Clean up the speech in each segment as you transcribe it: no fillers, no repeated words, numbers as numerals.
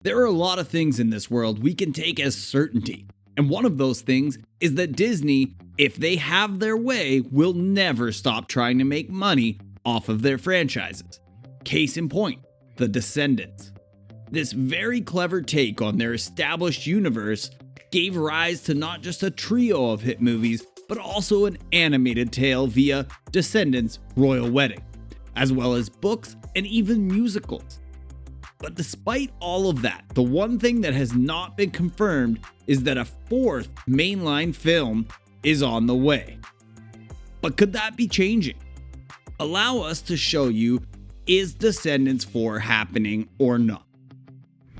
There are a lot of things in this world we can take as certainty, and one of those things is that Disney, if they have their way, will never stop trying to make money off of their franchises. Case in point, The Descendants. This very clever take on their established universe gave rise to not just a trio of hit movies, but also an animated tale via Descendants' Royal Wedding, as well as books and even musicals. But despite all of that, the one thing that has not been confirmed is that a fourth mainline film is on the way. But could that be changing? Allow us to show you, is Descendants 4 happening or not?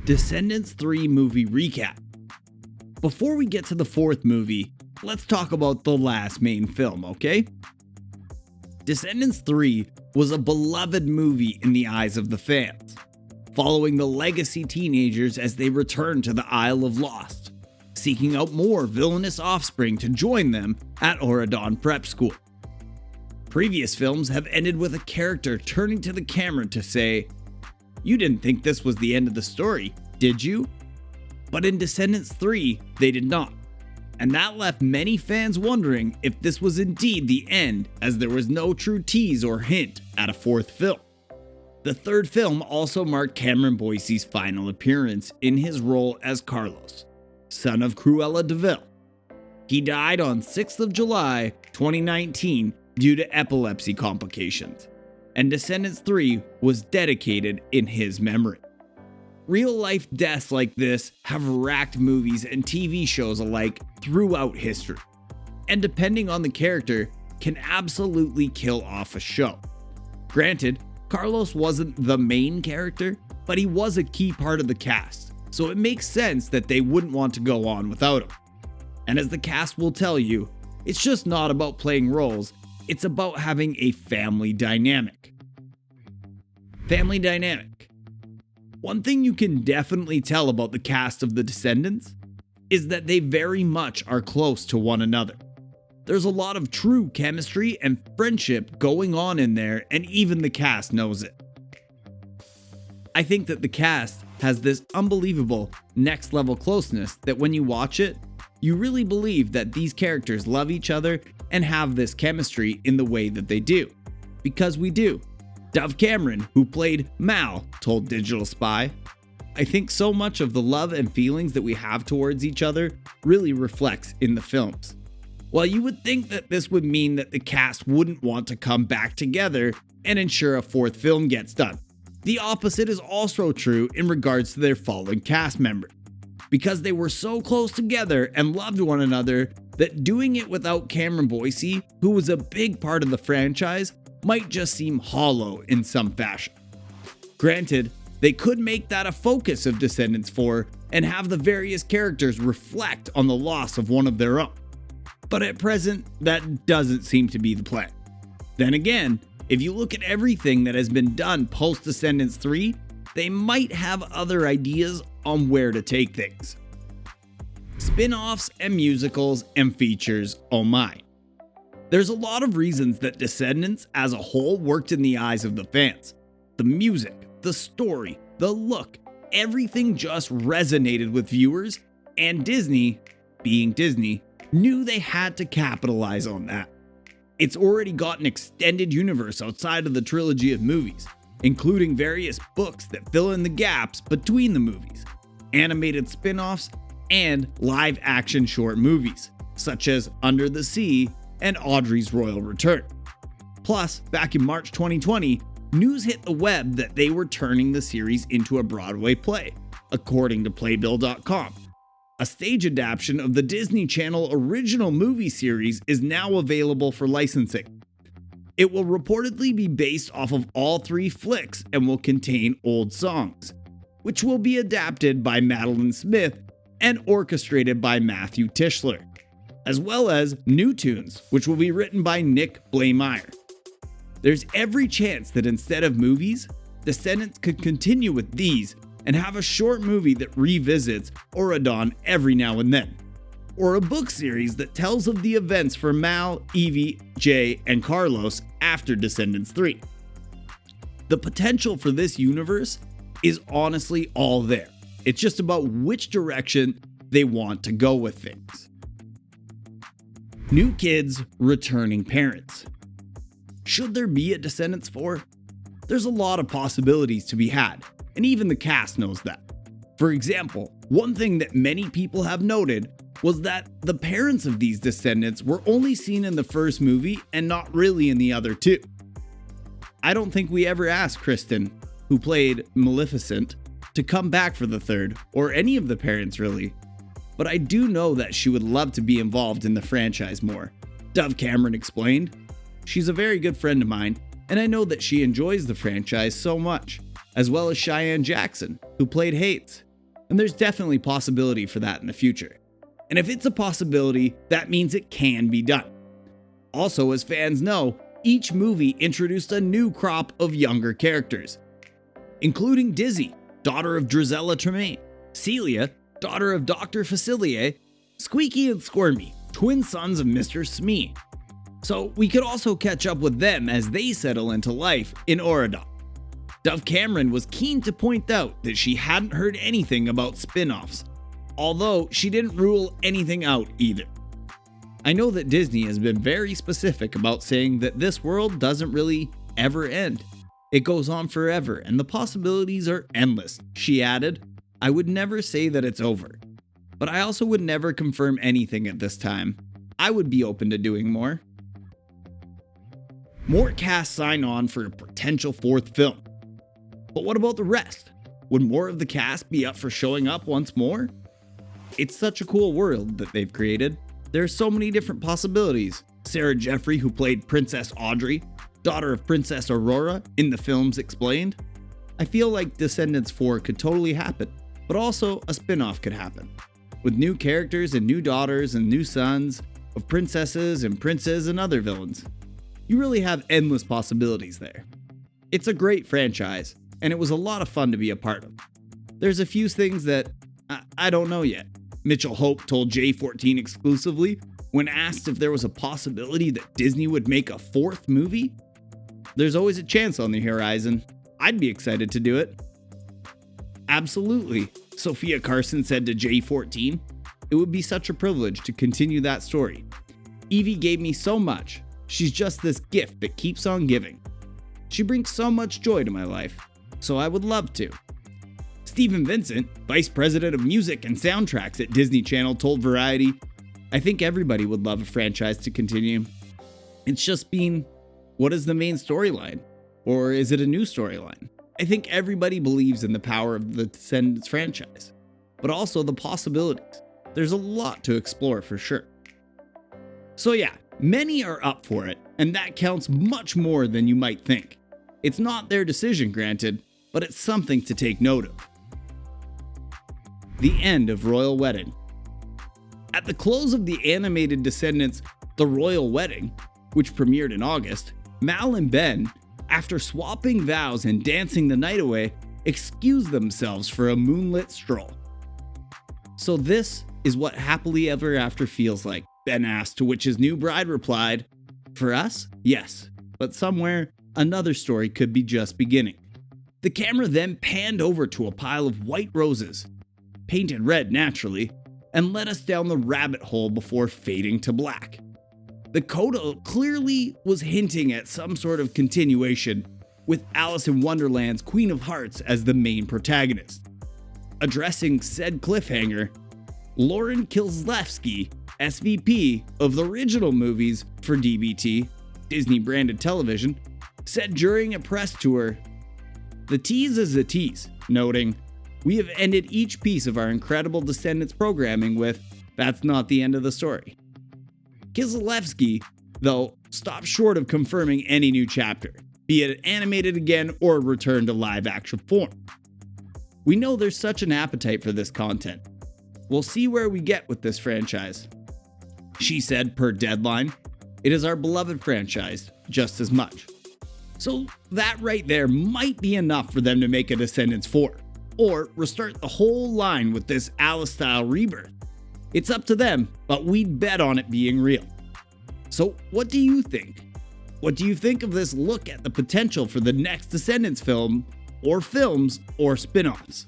Descendants 3 movie recap. Before we get to the fourth movie, let's talk about the last main film, okay? Descendants 3 was a beloved movie in the eyes of the fans, following the legacy teenagers as they return to the Isle of Lost, seeking out more villainous offspring to join them at Auradon Prep School. Previous films have ended with a character turning to the camera to say, "You didn't think this was the end of the story, did you?" But in Descendants 3, they did not. And that left many fans wondering if this was indeed the end, as there was no true tease or hint at a fourth film. The third film also marked Cameron Boyce's final appearance in his role as Carlos, son of Cruella de Vil. He died on 6th of July, 2019 due to epilepsy complications, and Descendants 3 was dedicated in his memory. Real-life deaths like this have racked movies and TV shows alike throughout history, and depending on the character, can absolutely kill off a show. Granted, Carlos wasn't the main character, but he was a key part of the cast, so it makes sense that they wouldn't want to go on without him. And as the cast will tell you, it's just not about playing roles, it's about having a family dynamic. Family dynamic. One thing you can definitely tell about the cast of The Descendants is that they very much are close to one another. There's a lot of true chemistry and friendship going on in there, and even the cast knows it. I think that the cast has this unbelievable next level closeness that when you watch it, you really believe that these characters love each other and have this chemistry in the way that they do. Because we do. Dove Cameron, who played Mal, told Digital Spy, "I think so much of the love and feelings that we have towards each other really reflects in the films." While you would think that this would mean that the cast wouldn't want to come back together and ensure a fourth film gets done, the opposite is also true in regards to their fallen cast member. Because they were so close together and loved one another that doing it without Cameron Boyce, who was a big part of the franchise, might just seem hollow in some fashion. Granted, they could make that a focus of Descendants 4 and have the various characters reflect on the loss of one of their own. But at present, that doesn't seem to be the plan. Then again, if you look at everything that has been done post Descendants 3, they might have other ideas on where to take things. Spin-offs and musicals and features, oh my. There's a lot of reasons that Descendants as a whole worked in the eyes of the fans. The music, the story, the look, everything just resonated with viewers, and Disney, being Disney, knew they had to capitalize on that. It's already got an extended universe outside of the trilogy of movies, including various books that fill in the gaps between the movies, animated spin-offs, and live-action short movies, such as Under the Sea and Audrey's Royal Return. Plus, back in March 2020, news hit the web that they were turning the series into a Broadway play, according to Playbill.com. A stage adaptation of the Disney Channel original movie series is now available for licensing. It will reportedly be based off of all three flicks and will contain old songs, which will be adapted by Madeline Smith and orchestrated by Matthew Tischler, as well as new tunes, which will be written by Nick Blameyer. There's every chance that instead of movies, Descendants could continue with these and have a short movie that revisits Auradon every now and then, or a book series that tells of the events for Mal, Evie, Jay, and Carlos after Descendants 3. The potential for this universe is honestly all there, It's just about which direction they want to go with things. New kids, returning parents. Should there be a Descendants 4? There's a lot of possibilities to be had, and even the cast knows that. For example, one thing that many people have noted was that the parents of these descendants were only seen in the first movie and not really in the other two. I don't think we ever asked Kristen, who played Maleficent, to come back for the third, or any of the parents really. But I do know that she would love to be involved in the franchise more. Dove Cameron explained, "She's a very good friend of mine, and I know that she enjoys the franchise so much, as well as Cheyenne Jackson, who played Hates. And there's definitely possibility for that in the future. And if it's a possibility, that means it can be done." Also, as fans know, each movie introduced a new crop of younger characters, including Dizzy, daughter of Drizella Tremaine, Celia, daughter of Dr. Facilier, Squeaky and Squirmy, twin sons of Mr. Smee. So we could also catch up with them as they settle into life in Auradon. Dove Cameron was keen to point out that she hadn't heard anything about spin-offs, although she didn't rule anything out either. I know that Disney has been very specific about saying that this world doesn't really ever end. It goes on forever and the possibilities are endless. She added, "I would never say that it's over, but I also would never confirm anything at this time. I would be open to doing more." More cast sign on for a potential fourth film. But what about the rest? Would more of the cast be up for showing up once more? It's such a cool world that they've created. There are so many different possibilities. Sarah Jeffrey, who played Princess Audrey, daughter of Princess Aurora in the films, explained, "I feel like Descendants 4 could totally happen, but also a spin-off could happen. With new characters and new daughters and new sons of princesses and princes and other villains. You really have endless possibilities there. It's a great franchise, and it was a lot of fun to be a part of. There's a few things that I don't know yet." Mitchell Hope told J14 exclusively when asked if there was a possibility that Disney would make a fourth movie. "There's always a chance on the horizon. I'd be excited to do it." "Absolutely," Sophia Carson said to J14. "It would be such a privilege to continue that story. Evie gave me so much. She's just this gift that keeps on giving. She brings so much joy to my life, so I would love to." Stephen Vincent, Vice President of Music and Soundtracks at Disney Channel, told Variety, "I think everybody would love a franchise to continue. It's just being, what is the main storyline? Or is it a new storyline? I think everybody believes in the power of the Descendants franchise, but also the possibilities. There's a lot to explore for sure." So yeah, many are up for it, and that counts much more than you might think. It's not their decision, granted, but it's something to take note of. The end of Royal Wedding. At the close of the animated Descendants The Royal Wedding, which premiered in August, Mal and Ben, after swapping vows and dancing the night away, excused themselves for a moonlit stroll. "So this is what happily ever after feels like?" Ben asked, to which his new bride replied, "For us, yes, but somewhere, another story could be just beginning." The camera then panned over to a pile of white roses, painted red naturally, and led us down the rabbit hole before fading to black. The coda clearly was hinting at some sort of continuation, with Alice in Wonderland's Queen of Hearts as the main protagonist. Addressing said cliffhanger, Lauren Kilslewski, SVP of the original movies for DBT, Disney branded television, said during a press tour, "The tease is a tease," noting, "We have ended each piece of our incredible Descendants programming with, that's not the end of the story." Kieslewski, though, stopped short of confirming any new chapter, be it animated again or returned to live action form. "We know there's such an appetite for this content. We'll see where we get with this franchise." She said per Deadline, "It is our beloved franchise, just as much." So that right there might be enough for them to make a Descendants 4, or restart the whole line with this Alice-style rebirth. It's up to them, but we'd bet on it being real. So what do you think? What do you think of this look at the potential for the next Descendants film, or films, or spin-offs?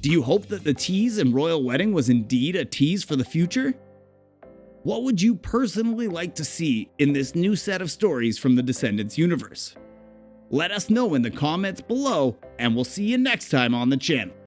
Do you hope that the tease and royal wedding was indeed a tease for the future? What would you personally like to see in this new set of stories from the Descendants universe? Let us know in the comments below, and we'll see you next time on the channel.